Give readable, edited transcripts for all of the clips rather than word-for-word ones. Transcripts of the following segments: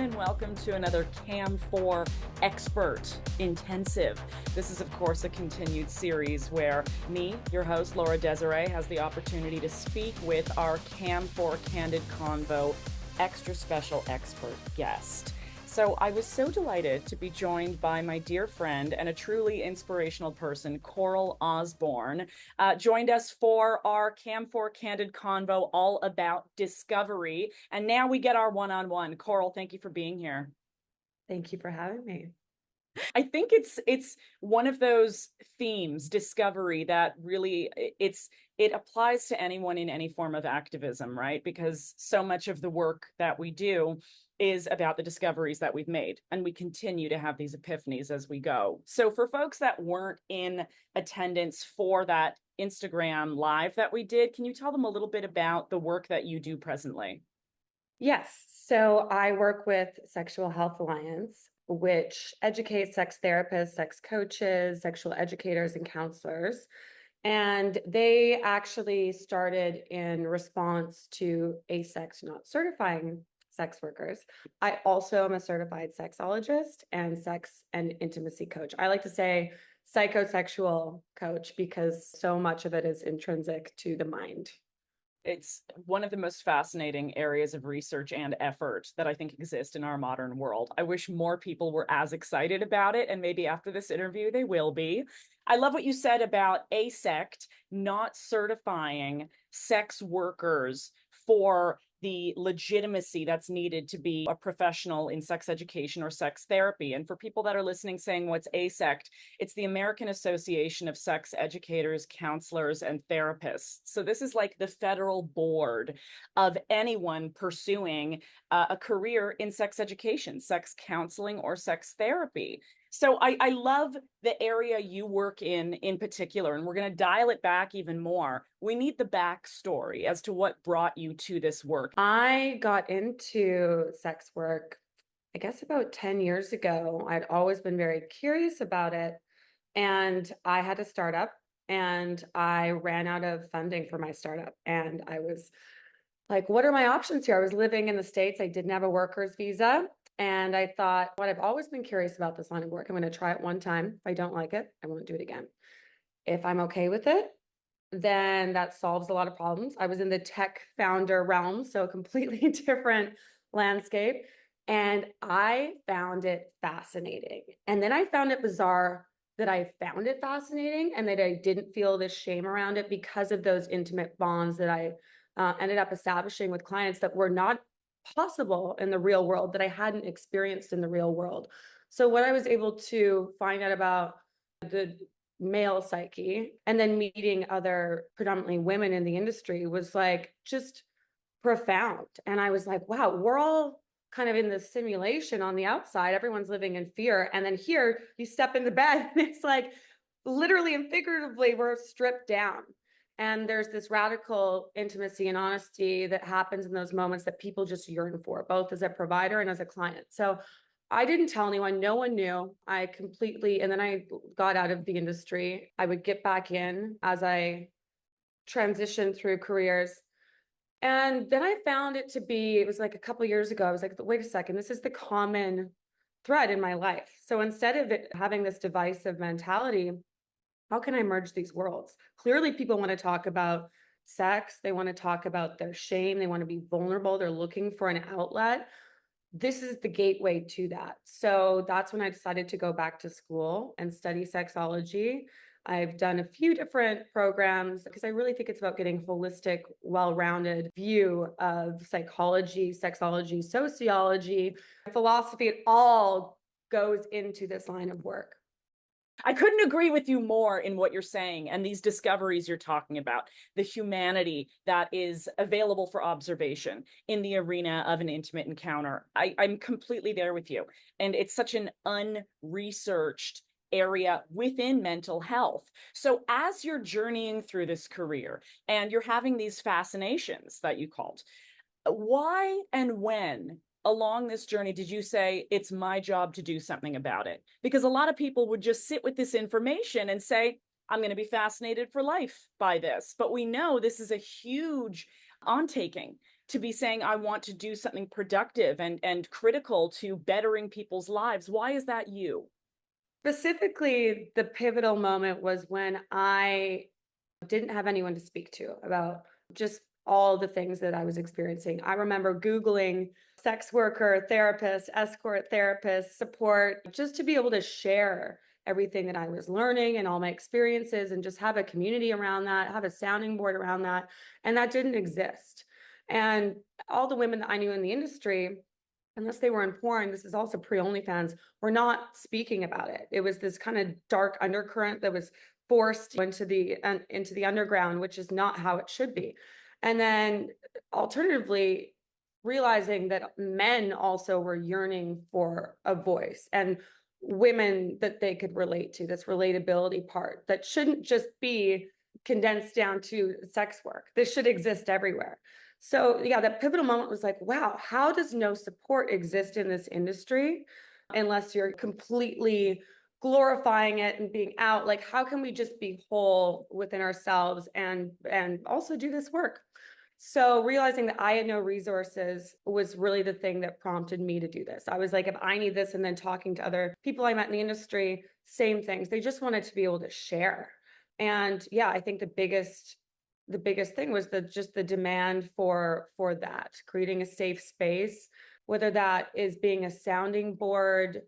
and welcome to another CAM4 Expert Intensive. This is, of course, a continued series where me, your host, Laura Desiree, has the opportunity to speak with our CAM4 Candid Convo extra special expert guest. So I was so delighted to be joined by my dear friend and a truly inspirational person, Coral Osborne, joined us for our CAM4 Candid Convo all about discovery. And now we get our one-on-one. Coral, thank you for being here. Thank you for having me. I think it's one of those themes, discovery, that really it applies to anyone in any form of activism, right? Because so much of the work that we do is about the discoveries that we've made, and we continue to have these epiphanies as we go. So for folks that weren't in attendance for that Instagram live that we did, can you tell them a little bit about the work that you do presently? Yes, so I work with Sexual Health Alliance, which educates sex therapists, sex coaches, sexual educators, and counselors. And they actually started in response to ASEX not certifying sex workers. I also am a certified sexologist and sex and intimacy coach. I like to say psychosexual coach because so much of it is intrinsic to the mind. It's one of the most fascinating areas of research and effort that I think exist in our modern world. I wish more people were as excited about it, and maybe after this interview, they will be. I love what you said about ASECT not certifying sex workers for the legitimacy that's needed to be a professional in sex education or sex therapy. And for people that are listening saying, what's ASECT? It's the American Association of Sex Educators, Counselors, and Therapists. So this is like the federal board of anyone pursuing a career in sex education, sex counseling, or sex therapy. So I love the area you work in particular, and we're going to dial it back even more. We need the backstory as to what brought you to this work. I got into sex work, I guess about 10 years ago. I'd always been very curious about it, and I had a startup, and I ran out of funding for my startup, and I was like, what are my options here? I was living in the States. I didn't have a worker's visa. And I thought, what I've always been curious about this line of work. I'm going to try it one time. If I don't like it, I won't do it again. If I'm okay with it, then that solves a lot of problems. I was in the tech founder realm, so a completely different landscape. And I found it fascinating. And then I found it bizarre that I found it fascinating and that I didn't feel this shame around it because of those intimate bonds that I ended up establishing with clients that were not possible in the real world, that I hadn't experienced in the real world. So what I was able to find out about the male psyche and then meeting other predominantly women in the industry was like just profound. And I was like, wow, we're all kind of in this simulation on the outside. Everyone's living in fear. And then here you step in the bed and it's like literally and figuratively, we're stripped down. And there's this radical intimacy and honesty that happens in those moments that people just yearn for, both as a provider and as a client. So I didn't tell anyone, no one knew. And then I got out of the industry. I would get back in as I transitioned through careers. And then I found it to be, it was like a couple of years ago, I was like, wait a second, this is the common thread in my life. So instead of it having this divisive mentality, how can I merge these worlds? Clearly, people want to talk about sex. They want to talk about their shame. They want to be vulnerable. They're looking for an outlet. This is the gateway to that. So that's when I decided to go back to school and study sexology. I've done a few different programs because I really think it's about getting a holistic, well-rounded view of psychology, sexology, sociology, philosophy. It all goes into this line of work. I couldn't agree with you more in what you're saying and these discoveries you're talking about, the humanity that is available for observation in the arena of an intimate encounter. I'm completely there with you. And it's such an unresearched area within mental health. So as you're journeying through this career and you're having these fascinations that you called, why and when along this journey did you say, it's my job to do something about it? Because a lot of people would just sit with this information and say, I'm going to be fascinated for life by this. But we know this is a huge undertaking to be saying, I want to do something productive and critical to bettering people's lives. Why is that you? Specifically, the pivotal moment was when I didn't have anyone to speak to about just all the things that I was experiencing. I remember Googling sex worker, therapist, escort therapist, support, just to be able to share everything that I was learning and all my experiences and just have a community around that, have a sounding board around that. And that didn't exist. And all the women that I knew in the industry, unless they were in porn, this is also pre-OnlyFans, were not speaking about it. It was this kind of dark undercurrent that was forced into the underground, which is not how it should be. And then alternatively, realizing that men also were yearning for a voice and women that they could relate to, this relatability part that shouldn't just be condensed down to sex work. This should exist everywhere. So yeah, that pivotal moment was like, wow, how does no support exist in this industry unless you're completely glorifying it and being out? Like, how can we just be whole within ourselves and also do this work? So realizing that I had no resources was really the thing that prompted me to do this. I was like, if I need this, and then talking to other people I met in the industry, same things. They just wanted to be able to share. And yeah, I think the biggest thing was just the demand for that, creating a safe space, whether that is being a sounding board,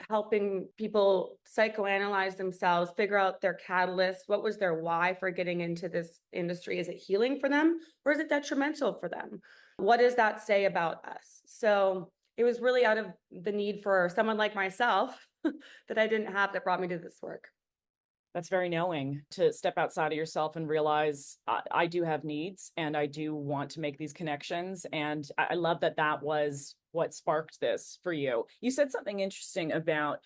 helping people psychoanalyze themselves, figure out their catalyst, what was their why for getting into this industry? Is it healing for them or is it detrimental for them? What does that say about us? So it was really out of the need for someone like myself that I didn't have that brought me to this work. That's very knowing to step outside of yourself and realize I do have needs and I do want to make these connections. And I love that that was what sparked this for you. You said something interesting about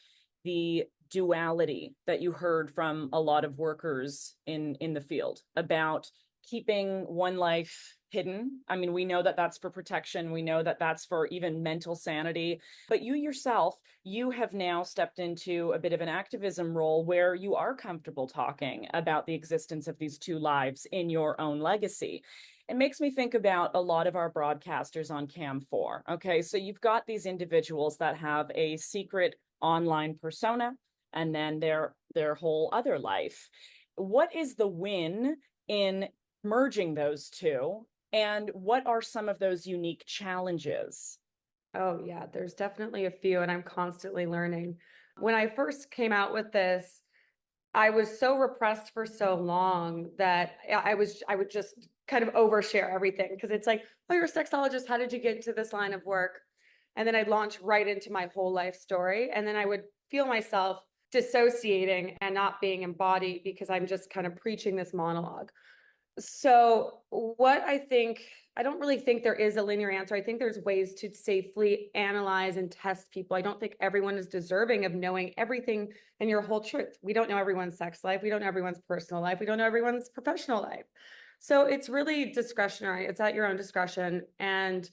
the duality that you heard from a lot of workers in the field about keeping one life hidden. I mean, we know that that's for protection. We know that that's for even mental sanity. But you yourself, you have now stepped into a bit of an activism role where you are comfortable talking about the existence of these two lives in your own legacy. It makes me think about a lot of our broadcasters on CAM4. Okay, so you've got these individuals that have a secret online persona and then their whole other life. What is the win in merging those two? And what are some of those unique challenges? Oh, yeah, there's definitely a few, and I'm constantly learning. When I first came out with this, I was so repressed for so long that I would just kind of overshare everything because it's like, oh, you're a sexologist. How did you get into this line of work? And then I'd launch right into my whole life story. And then I would feel myself dissociating and not being embodied because I'm just kind of preaching this monologue. So what I don't really think there is a linear answer. I think there's ways to safely analyze and test people. I don't think everyone is deserving of knowing everything and your whole truth. We don't know everyone's sex life. We don't know everyone's personal life. We don't know everyone's professional life. So it's really discretionary. It's at your own discretion. And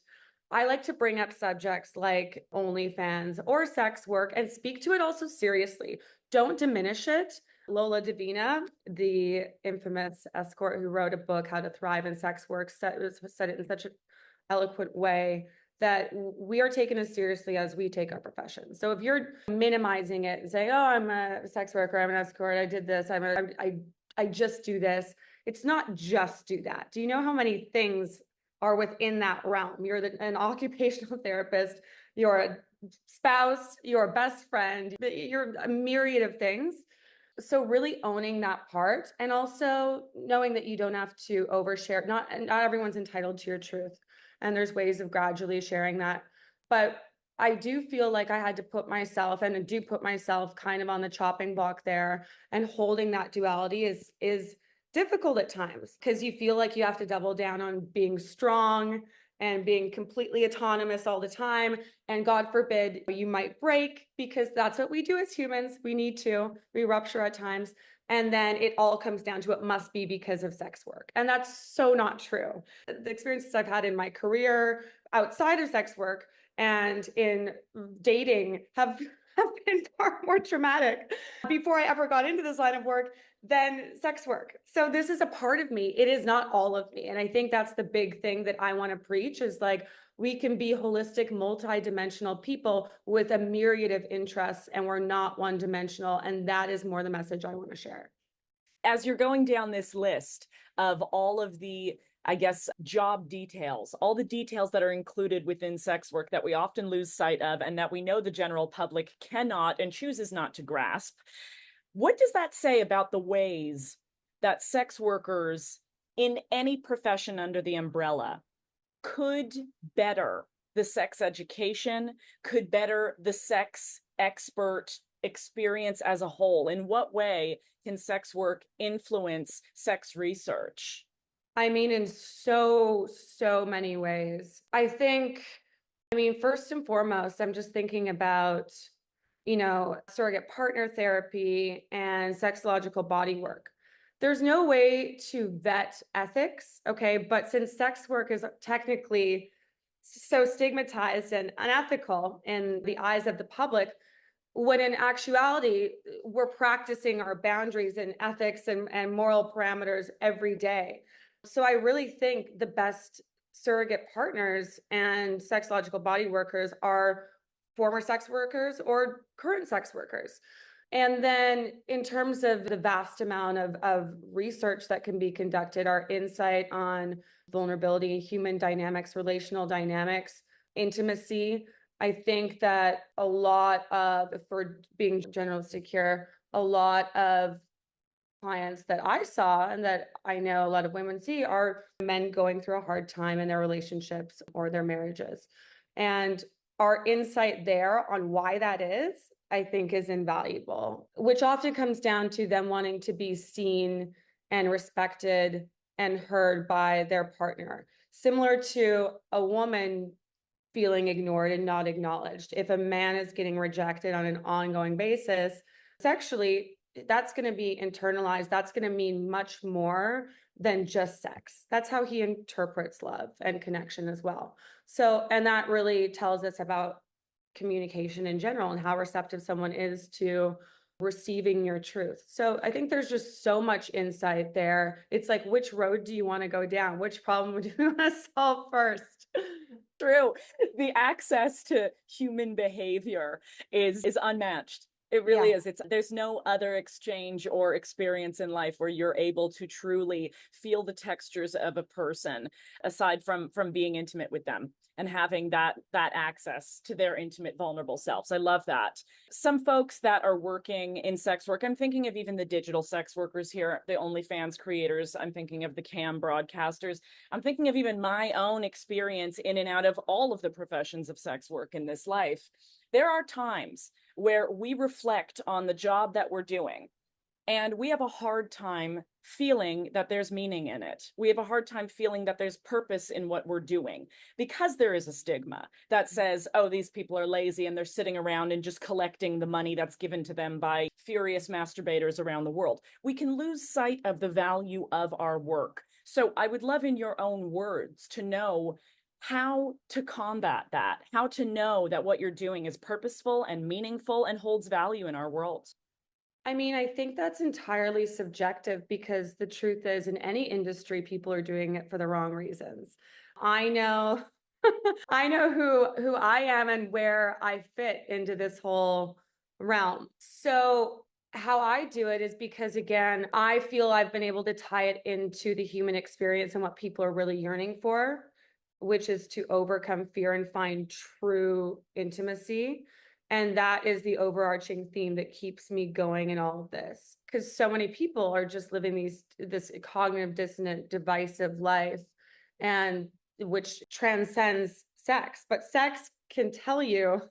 I like to bring up subjects like OnlyFans or sex work and speak to it also seriously. Don't diminish it. Lola Davina, the infamous escort who wrote a book, How to Thrive in Sex Work, said it in such an eloquent way that we are taken as seriously as we take our profession. So if you're minimizing it and saying, oh, I'm a sex worker, I'm an escort, I did this, I just do this. It's not just do that. Do you know how many things are within that realm? You're an occupational therapist, you're a spouse, you're a best friend, you're a myriad of things. So really owning that part and also knowing that you don't have to overshare. Not everyone's entitled to your truth. And there's ways of gradually sharing that. But I do feel like I had to put myself, and I do put myself kind of on the chopping block there, and holding that duality is difficult at times because you feel like you have to double down on being strong and being completely autonomous all the time. And God forbid you might break, because that's what we do as humans. We rupture at times. And then it all comes down to it must be because of sex work. And that's so not true. The experiences I've had in my career outside of sex work and in dating have have been far more traumatic before I ever got into this line of work than sex work. So this is a part of me. It is not all of me. And I think that's the big thing that I want to preach is like, we can be holistic, multi-dimensional people with a myriad of interests, and we're not one-dimensional. And that is more the message I want to share. As you're going down this list of all of the, I guess, job details, all the details that are included within sex work that we often lose sight of and that we know the general public cannot and chooses not to grasp, what does that say about the ways that sex workers in any profession under the umbrella could better the sex education, could better the sex expert experience as a whole? In what way can sex work influence sex research? I mean, in so many ways. I mean, first and foremost, I'm just thinking about, surrogate partner therapy and sexological body work. There's no way to vet ethics, okay? But since sex work is technically so stigmatized and unethical in the eyes of the public, when in actuality, we're practicing our boundaries and ethics and moral parameters every day. So I really think the best surrogate partners and sexological body workers are former sex workers or current sex workers. And then in terms of the vast amount of research that can be conducted, our insight on vulnerability, human dynamics, relational dynamics, intimacy, I think that a lot of, if we're being generalistic here, a lot of clients that I saw and that I know a lot of women see are men going through a hard time in their relationships or their marriages. And our insight there on why that is, I think, is invaluable, which often comes down to them wanting to be seen and respected and heard by their partner. Similar to a woman feeling ignored and not acknowledged. If a man is getting rejected on an ongoing basis, sexually, that's going to be internalized. That's going to mean much more than just sex. That's how he interprets love and connection as well. So, and that really tells us about communication in general and how receptive someone is to receiving your truth. So I think there's just so much insight there. It's like, which road do you want to go down? Which problem do you want to solve first? True. The access to human behavior is unmatched. It Yeah. really is. There's no other exchange or experience in life where you're able to truly feel the textures of a person aside from being intimate with them and having that access to their intimate, vulnerable selves. I love that. Some folks that are working in sex work, I'm thinking of even the digital sex workers here, the OnlyFans creators, I'm thinking of the CAM broadcasters, I'm thinking of even my own experience in and out of all of the professions of sex work in this life. There are times where we reflect on the job that we're doing and we have a hard time feeling that there's meaning in it. We have a hard time feeling that there's purpose in what we're doing because there is a stigma that says, oh, these people are lazy and they're sitting around and just collecting the money that's given to them by furious masturbators around the world. We can lose sight of the value of our work. So I would love in your own words to know how to combat that, how to know that what you're doing is purposeful and meaningful and holds value in our world. I mean, I think that's entirely subjective because the truth is, in any industry, people are doing it for the wrong reasons. I know, I know who I am and where I fit into this whole realm. So how I do it is because, again, I feel I've been able to tie it into the human experience and what people are really yearning for, which is to overcome fear and find true intimacy. And that is the overarching theme that keeps me going in all of this. Because so many people are just living this cognitive dissonant, divisive life, and which transcends sex. But sex can tell you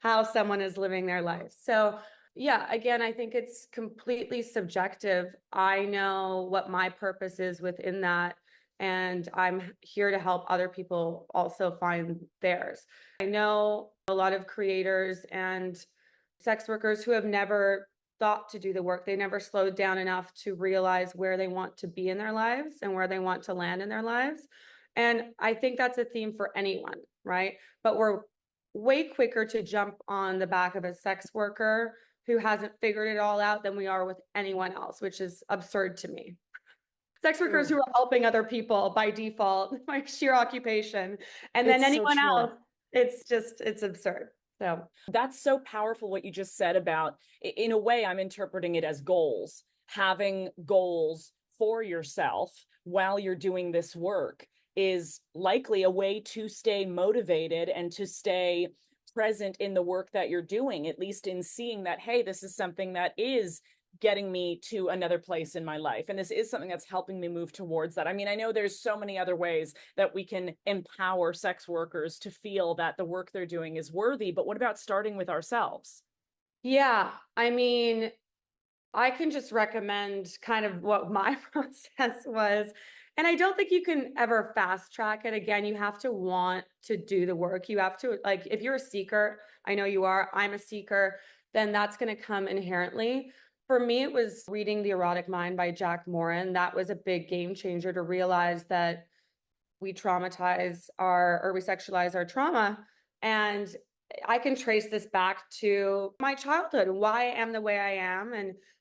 how someone is living their life. So yeah, again, I think it's completely subjective. I know what my purpose is within that. And I'm here to help other people also find theirs. I know a lot of creators and sex workers who have never thought to do the work. They never slowed down enough to realize where they want to be in their lives and where they want to land in their lives. And I think that's a theme for anyone, right? But we're way quicker to jump on the back of a sex worker who hasn't figured it all out than we are with anyone else, which is absurd to me. Sex workers True. who are helping other people by default, by sheer occupation, and then It's so anyone true. else, it's absurd. So That's so powerful what you just said about, in a way, I'm interpreting it as goals. Having goals for yourself while you're doing this work is likely a way to stay motivated and to stay present in the work that you're doing, at least in seeing that, hey, this is something that is getting me to another place in my life. And this is something that's helping me move towards that. I mean, I know there's so many other ways that we can empower sex workers to feel that the work they're doing is worthy, but what about starting with ourselves? yeah, I mean, I can just recommend kind of what my process was. And I don't think you can ever fast track it. Again, you have to want to do the work. You have to, like, if you're a seeker, I know you are, I'm a seeker, then that's going to come inherently. For me, it was reading The Erotic Mind by Jack Morin. That was a big game changer to realize that we traumatize our or we sexualize our trauma. And I can trace this back to my childhood, why I am the way I am,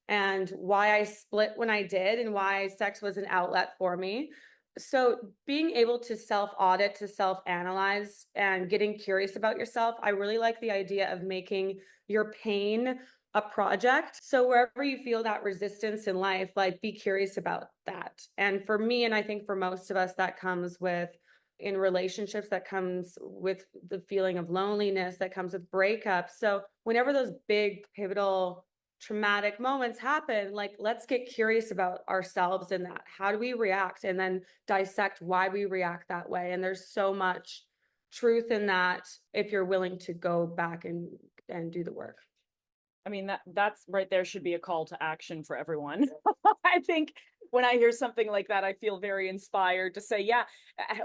and why I split when I did, and why sex was an outlet for me. So being able to self-audit, to self-analyze, and getting curious about yourself, I really like the idea of making your pain a project. So wherever you feel that resistance in life, like be curious about that. And for me, and I think for most of us, that comes with in relationships, that comes with the feeling of loneliness, that comes with breakups. So whenever those big pivotal traumatic moments happen, like let's get curious about ourselves in that. How do we react? And then dissect why we react that way. And there's so much truth in that if you're willing to go back and do the work. I mean, that's right there should be a call to action for everyone. I think when I hear something like that, I feel very inspired to say, yeah,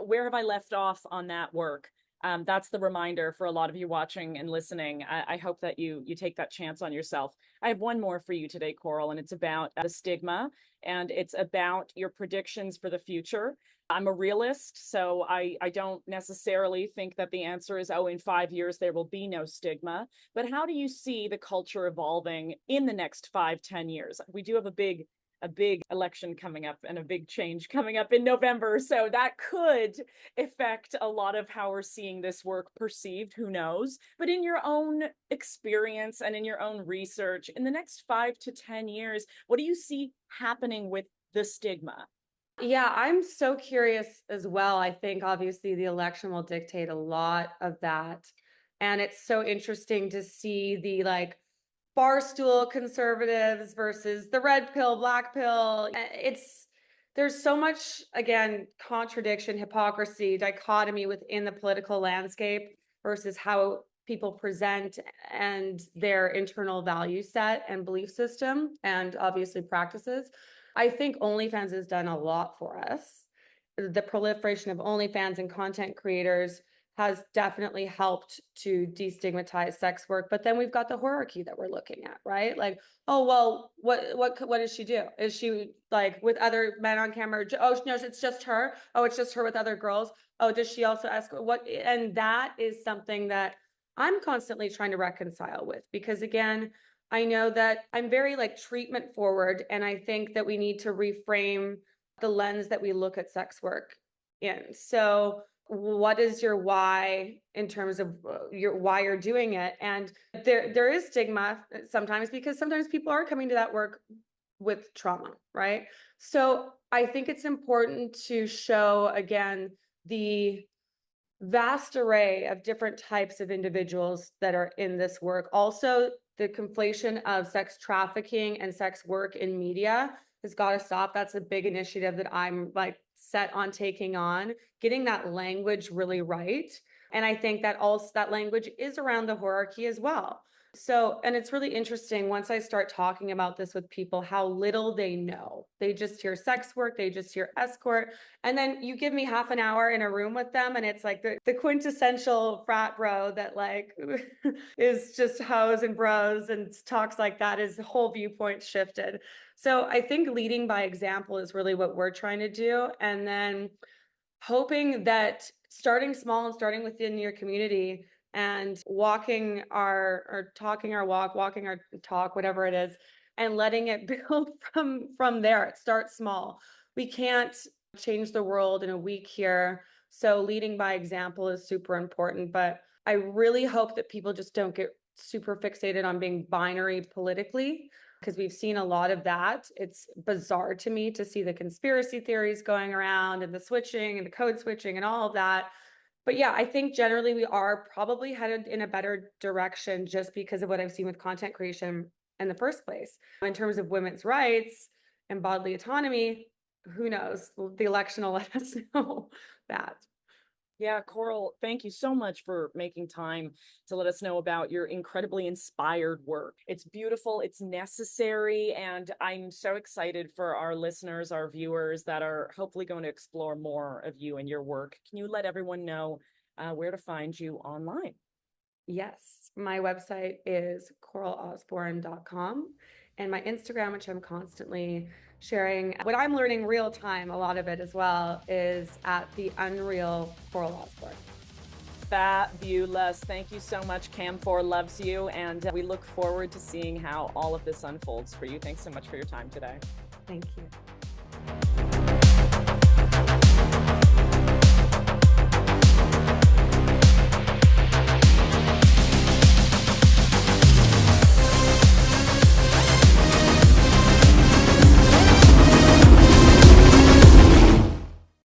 where have I left off on that work? That's the reminder for a lot of you watching and listening. I hope that you take that chance on yourself. I have one more for you today, Coral, and it's about the stigma, and it's about your predictions for the future. I'm a realist, so I don't necessarily think that the answer is, oh, in 5 years there will be no stigma. But how do you see the culture evolving in the next 5, 10 years? We do have a big election coming up and a big change coming up in November. So that could affect a lot of how we're seeing this work perceived. Who knows? But in your own experience and in your own research, in the next 5 to 10 years, what do you see happening with the stigma? Yeah, I'm so curious as well. I think obviously the election will dictate a lot of that. And it's so interesting to see the like barstool conservatives versus the red pill, black pill. There's so much, again, contradiction, hypocrisy, dichotomy within the political landscape versus how people present and their internal value set and belief system and obviously practices. I think OnlyFans has done a lot for us. The proliferation of OnlyFans and content creators has definitely helped to destigmatize sex work. But then we've got the hierarchy that we're looking at, right? Like, oh well, what does she do? Is she like with other men on camera? Oh no, it's just her. Oh, it's just her with other girls. Oh, does she also ask what? And that is something that I'm constantly trying to reconcile with because again, I know that I'm very like treatment forward, and I think that we need to reframe the lens that we look at sex work in. So, what is your why in terms of your why you're doing it? And there is stigma sometimes because sometimes people are coming to that work with trauma, right? So, I think it's important to show again the vast array of different types of individuals that are in this work. Also, the conflation of sex trafficking and sex work in media has got to stop. That's a big initiative that I'm like set on taking on, getting that language really right. And I think that also that language is around the hierarchy as well. So, and it's really interesting once I start talking about this with people, how little they know. They just hear sex work, they just hear escort. And then you give me half an hour in a room with them, and it's like the quintessential frat bro that like is just hoes and bros and talks like that. His whole viewpoint shifted. So I think leading by example is really what we're trying to do. And then hoping that starting small and starting within your community, and walking our or talking our walk, walking our talk, whatever it is, and letting it build from there. It starts small. We can't change the world in a week here. So leading by example is super important, but I really hope that people just don't get super fixated on being binary politically because we've seen a lot of that. It's bizarre to me to see the conspiracy theories going around and the switching and the code switching and all of that. But yeah, I think generally we are probably headed in a better direction just because of what I've seen with content creation in the first place. In terms of women's rights and bodily autonomy, who knows? The election will let us know that. Yeah, Coral, thank you so much for making time to let us know about your incredibly inspired work. It's beautiful, it's necessary, and I'm so excited for our listeners, our viewers that are hopefully going to explore more of you and your work. Can you let everyone know where to find you online? Yes, my website is coralosborne.com, and my Instagram, which I'm constantly sharing what I'm learning real time, a lot of it as well, is at the Unreal Coral Osborne. Fabulous. Thank you so much. CAM4 loves you, and we look forward to seeing how all of this unfolds for you. Thanks so much for your time today. Thank you.